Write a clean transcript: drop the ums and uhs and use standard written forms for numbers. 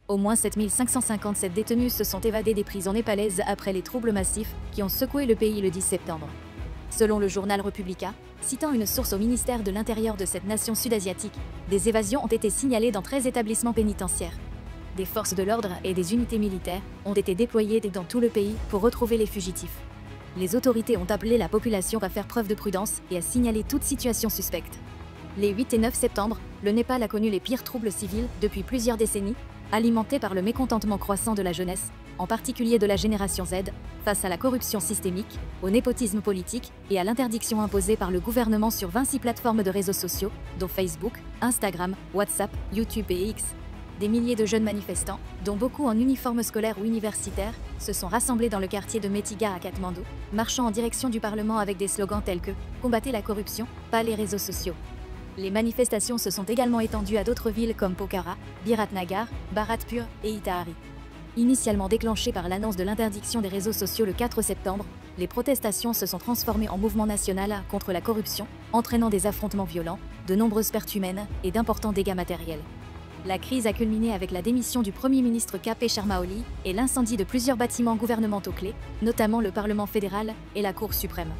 Au moins 7557 détenus se sont évadés des prisons népalaises après les troubles massifs qui ont secoué le pays le 10 septembre. Selon le journal Republica, citant une source au ministère de l'Intérieur de cette nation sud-asiatique, des évasions ont été signalées dans 13 établissements pénitentiaires. Des forces de l'ordre et des unités militaires ont été déployées dans tout le pays pour retrouver les fugitifs. Les autorités ont appelé la population à faire preuve de prudence et à signaler toute situation suspecte. Les 8 et 9 septembre, le Népal a connu les pires troubles civils depuis plusieurs décennies, alimentés par le mécontentement croissant de la jeunesse, en particulier de la génération Z, face à la corruption systémique, au népotisme politique et à l'interdiction imposée par le gouvernement sur 26 plateformes de réseaux sociaux, dont Facebook, Instagram, WhatsApp, YouTube et X. Des milliers de jeunes manifestants, dont beaucoup en uniforme scolaire ou universitaire, se sont rassemblés dans le quartier de Metiga à Katmandou, marchant en direction du Parlement avec des slogans tels que « Combattez la corruption, pas les réseaux sociaux ». Les manifestations se sont également étendues à d'autres villes comme Pokhara, Biratnagar, Bharatpur et Itahari. Initialement déclenchées par l'annonce de l'interdiction des réseaux sociaux le 4 septembre, les protestations se sont transformées en mouvement national contre la corruption, entraînant des affrontements violents, de nombreuses pertes humaines et d'importants dégâts matériels. La crise a culminé avec la démission du Premier ministre KP Sharma Oli et l'incendie de plusieurs bâtiments gouvernementaux clés, notamment le Parlement fédéral et la Cour suprême.